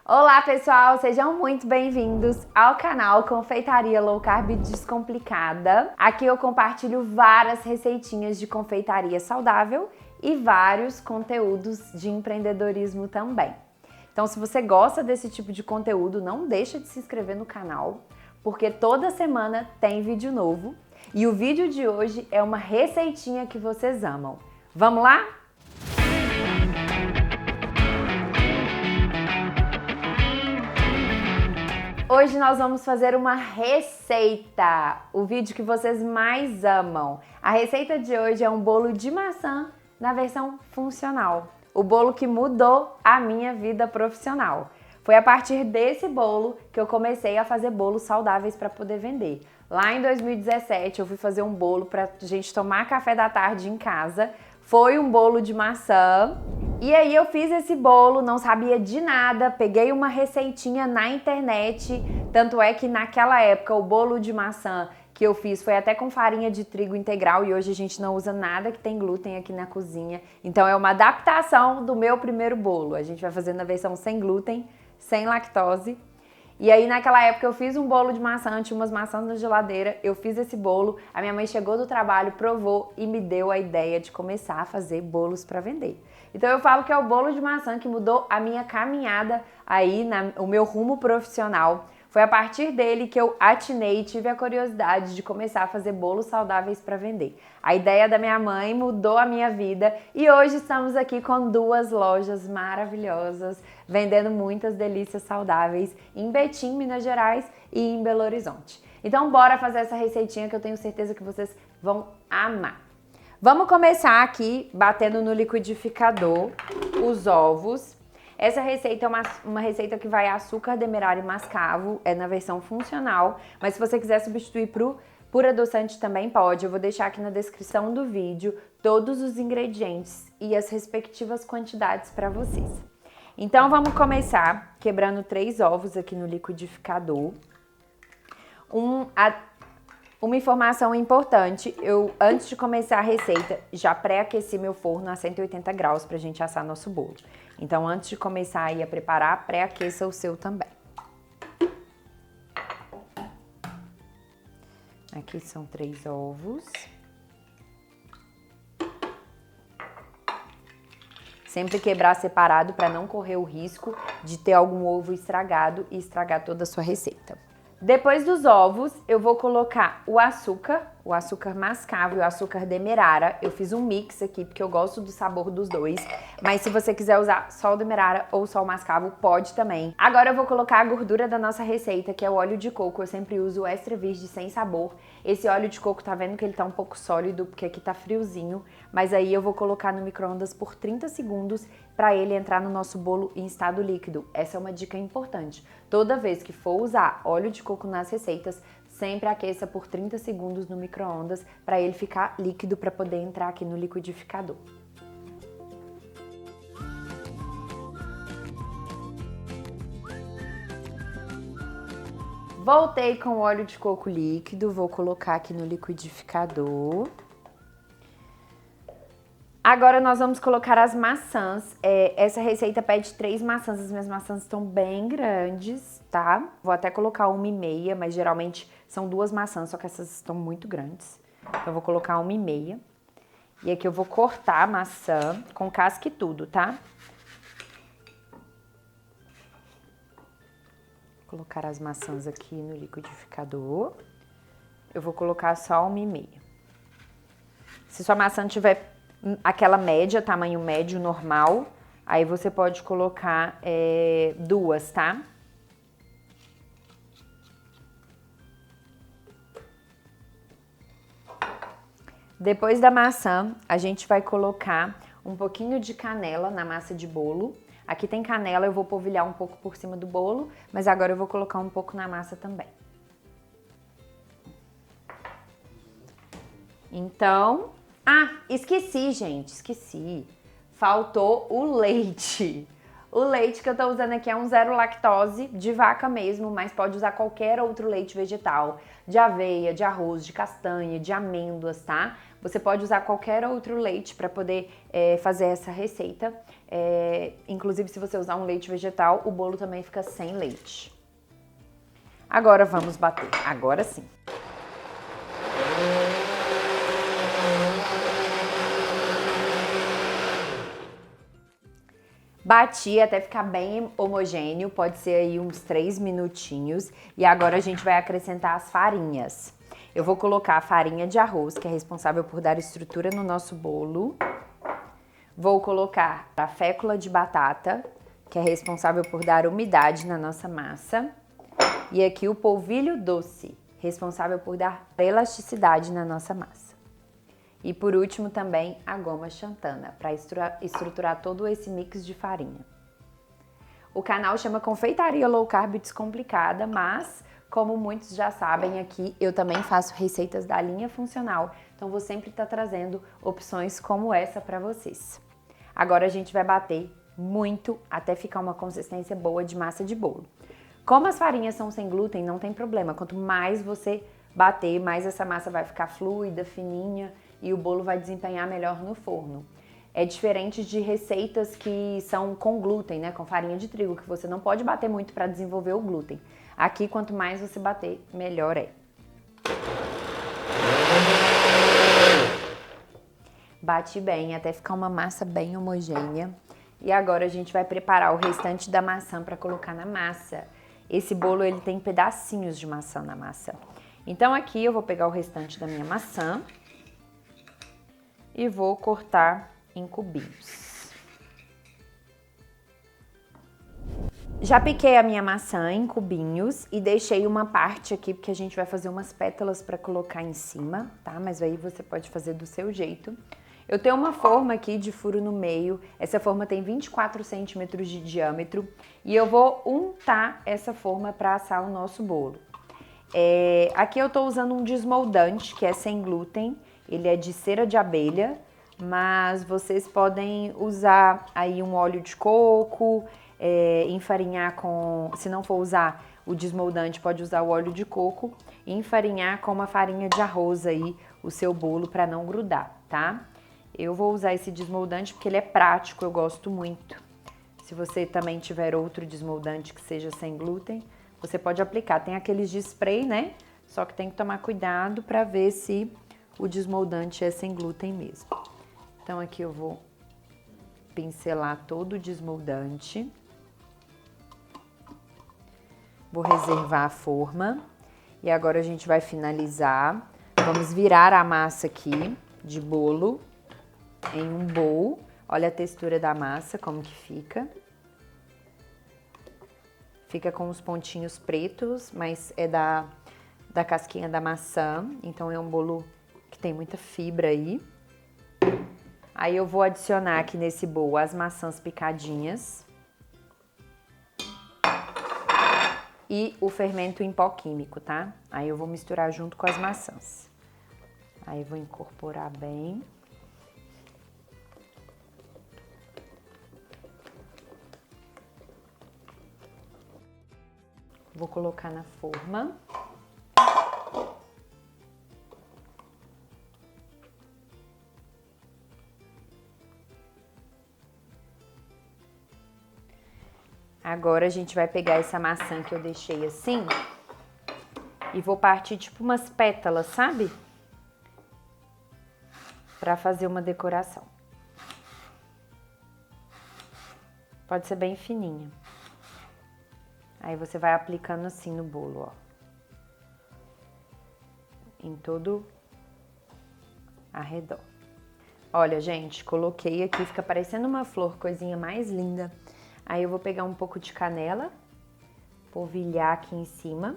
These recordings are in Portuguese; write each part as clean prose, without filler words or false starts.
Olá pessoal, sejam muito bem-vindos ao canal Confeitaria Low Carb Descomplicada. Aqui eu compartilho várias receitinhas de confeitaria saudável e vários conteúdos de empreendedorismo também. Então, se você gosta desse tipo de conteúdo, não deixa de se inscrever no canal, porque toda semana tem vídeo novo. E o vídeo de hoje é uma receitinha que vocês amam. Vamos lá? Hoje nós vamos fazer uma receita, o vídeo que vocês mais amam. A receita de hoje é um bolo de maçã na versão funcional. O bolo que mudou a minha vida profissional. Foi a partir desse bolo que eu comecei a fazer bolos saudáveis para poder vender. Lá em 2017 eu fui fazer um bolo para a gente tomar café da tarde em casa. Foi um bolo de maçã. E aí eu fiz esse bolo, não sabia de nada, peguei uma receitinha na internet, tanto é que naquela época o bolo de maçã que eu fiz foi até com farinha de trigo integral e hoje a gente não usa nada que tem glúten aqui na cozinha. Então é uma adaptação do meu primeiro bolo. A gente vai fazer na versão sem glúten, sem lactose. E aí naquela época eu fiz um bolo de maçã, tinha umas maçãs na geladeira, eu fiz esse bolo, a minha mãe chegou do trabalho, provou e me deu a ideia de começar a fazer bolos para vender. Então eu falo que é o bolo de maçã que mudou a minha caminhada aí, o meu rumo profissional. Foi a partir dele que eu atinei e tive a curiosidade de começar a fazer bolos saudáveis para vender. A ideia da minha mãe mudou a minha vida e hoje estamos aqui com duas lojas maravilhosas, vendendo muitas delícias saudáveis em Betim, Minas Gerais e em Belo Horizonte. Então bora fazer essa receitinha que eu tenho certeza que vocês vão amar. Vamos começar aqui batendo no liquidificador os ovos. Essa receita é uma receita que vai açúcar demerara e mascavo, é na versão funcional, mas se você quiser substituir por adoçante também pode. Eu vou deixar aqui na descrição do vídeo todos os ingredientes e as respectivas quantidades para vocês. Então vamos começar quebrando 3 ovos aqui no liquidificador. Uma informação importante, eu antes de começar a receita já pré-aqueci meu forno a 180 graus pra gente assar nosso bolo. Então antes de começar aí a preparar, pré-aqueça o seu também. Aqui são 3 ovos. Sempre quebrar separado para não correr o risco de ter algum ovo estragado e estragar toda a sua receita. Depois dos ovos, eu vou colocar o açúcar mascavo e o açúcar demerara. Eu fiz um mix aqui porque eu gosto do sabor dos dois, mas se você quiser usar só o demerara ou só o mascavo, pode também. Agora eu vou colocar a gordura da nossa receita, que é o óleo de coco. Eu sempre uso o extra virgem sem sabor. Esse óleo de coco, tá vendo que ele tá um pouco sólido, porque aqui tá friozinho, mas aí eu vou colocar no micro-ondas por 30 segundos para ele entrar no nosso bolo em estado líquido. Essa é uma dica importante. Toda vez que for usar óleo de coco nas receitas, sempre aqueça por 30 segundos no micro-ondas para ele ficar líquido para poder entrar aqui no liquidificador. Voltei com o óleo de coco líquido, vou colocar aqui no liquidificador. Agora nós vamos colocar as maçãs. Essa receita pede 3 maçãs, as minhas maçãs estão bem grandes, tá? Vou até colocar 1,5, mas geralmente são 2 maçãs, só que essas estão muito grandes. Então eu vou colocar 1,5. E aqui eu vou cortar a maçã com casca e tudo, tá? Vou colocar as maçãs aqui no liquidificador. Eu vou colocar só 1,5. Se sua maçã tiver aquela média, tamanho médio normal, aí você pode colocar 2, tá? Depois da maçã, a gente vai colocar um pouquinho de canela na massa de bolo. Aqui tem canela, eu vou polvilhar um pouco por cima do bolo, mas agora eu vou colocar um pouco na massa também. Então, esqueci, gente, esqueci. Faltou o leite. O leite que eu tô usando aqui é um 0 lactose, de vaca mesmo, mas pode usar qualquer outro leite vegetal, de aveia, de arroz, de castanha, de amêndoas, tá? Você pode usar qualquer outro leite para poder fazer essa receita. Inclusive, se você usar um leite vegetal, o bolo também fica sem leite. Agora vamos bater. Agora sim. Bati até ficar bem homogêneo, pode ser aí uns 3 minutinhos. E agora a gente vai acrescentar as farinhas. Eu vou colocar a farinha de arroz, que é responsável por dar estrutura no nosso bolo. Vou colocar a fécula de batata, que é responsável por dar umidade na nossa massa. E aqui o polvilho doce, responsável por dar elasticidade na nossa massa. E por último também a goma xantana, para estruturar todo esse mix de farinha. O canal chama Confeitaria Low Carb Descomplicada, mas como muitos já sabem aqui, eu também faço receitas da linha funcional, então vou sempre estar trazendo opções como essa para vocês. Agora a gente vai bater muito até ficar uma consistência boa de massa de bolo. Como as farinhas são sem glúten, não tem problema, quanto mais você bater, mais essa massa vai ficar fluida, fininha, e o bolo vai desempenhar melhor no forno. É diferente de receitas que são com glúten, né, com farinha de trigo, que você não pode bater muito para desenvolver o glúten. Aqui, quanto mais você bater, melhor é. Bate bem até ficar uma massa bem homogênea. E agora a gente vai preparar o restante da maçã para colocar na massa. Esse bolo ele tem pedacinhos de maçã na massa. Então aqui eu vou pegar o restante da minha maçã e vou cortar em cubinhos. Já piquei a minha maçã em cubinhos e deixei uma parte aqui, porque a gente vai fazer umas pétalas para colocar em cima, tá? Mas aí você pode fazer do seu jeito. Eu tenho uma forma aqui de furo no meio, essa forma tem 24 centímetros de diâmetro e eu vou untar essa forma para assar o nosso bolo. Aqui eu tô usando um desmoldante que é sem glúten. Ele é de cera de abelha, mas vocês podem usar aí um óleo de coco, enfarinhar com, se não for usar o desmoldante, pode usar o óleo de coco e enfarinhar com uma farinha de arroz aí o seu bolo para não grudar, tá? Eu vou usar esse desmoldante porque ele é prático, eu gosto muito. Se você também tiver outro desmoldante que seja sem glúten, você pode aplicar. Tem aqueles de spray, né? Só que tem que tomar cuidado para ver se o desmoldante é sem glúten mesmo. Então aqui eu vou pincelar todo o desmoldante. Vou reservar a forma. E agora a gente vai finalizar. Vamos virar a massa aqui de bolo em um bowl. Olha a textura da massa, como que fica. Fica com os pontinhos pretos, mas é da casquinha da maçã. Então é um bolo que tem muita fibra aí. Aí eu vou adicionar aqui nesse bowl as maçãs picadinhas e o fermento em pó químico, tá? Aí eu vou misturar junto com as maçãs. Aí eu vou incorporar bem. Vou colocar na forma. Agora a gente vai pegar essa maçã que eu deixei assim e vou partir tipo umas pétalas, sabe? Pra fazer uma decoração. Pode ser bem fininha. Aí você vai aplicando assim no bolo, ó. Em todo arredor. Olha, gente, coloquei aqui, fica parecendo uma flor, coisinha mais linda. Aí eu vou pegar um pouco de canela, polvilhar aqui em cima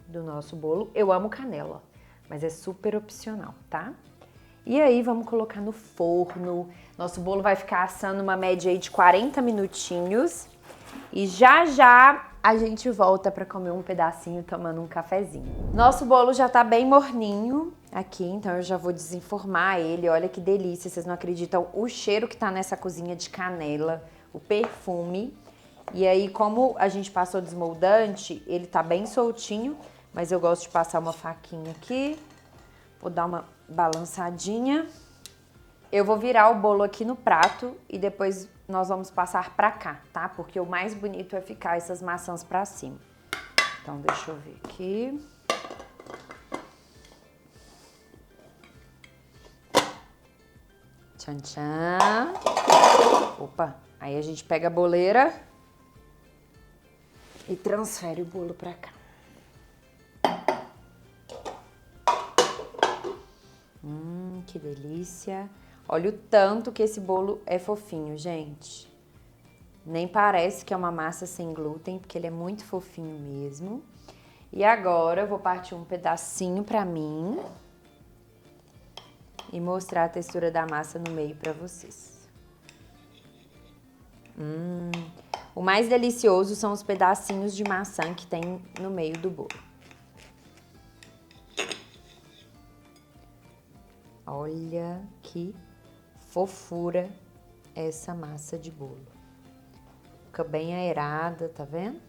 do nosso bolo. Eu amo canela, mas é super opcional, tá? E aí vamos colocar no forno. Nosso bolo vai ficar assando uma média aí de 40 minutinhos. E já já a gente volta para comer um pedacinho tomando um cafezinho. Nosso bolo já tá bem morninho aqui, então eu já vou desenformar ele. Olha que delícia, vocês não acreditam o cheiro que tá nessa cozinha de canela, o perfume. E aí, como a gente passou desmoldante, ele tá bem soltinho, mas eu gosto de passar uma faquinha aqui. Vou dar uma balançadinha. Eu vou virar o bolo aqui no prato e depois nós vamos passar pra cá, tá? Porque o mais bonito é ficar essas maçãs pra cima. Então, deixa eu ver aqui. Tchan, tchan. Opa, aí a gente pega a boleira e transfere o bolo pra cá. Que delícia. Olha o tanto que esse bolo é fofinho, gente. Nem parece que é uma massa sem glúten, porque ele é muito fofinho mesmo. E agora eu vou partir um pedacinho pra mim e mostrar a textura da massa no meio pra vocês. O mais delicioso são os pedacinhos de maçã que tem no meio do bolo. Olha que fofura essa massa de bolo. Fica bem aerada, tá vendo?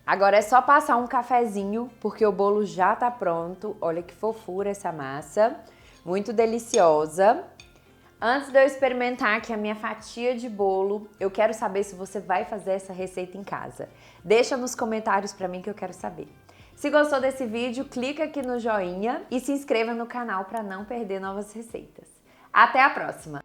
Agora é só passar um cafezinho, porque o bolo já tá pronto. Olha que fofura essa massa, muito deliciosa. Antes de eu experimentar aqui a minha fatia de bolo, eu quero saber se você vai fazer essa receita em casa. Deixa nos comentários pra mim que eu quero saber. Se gostou desse vídeo, clica aqui no joinha e se inscreva no canal para não perder novas receitas. Até a próxima!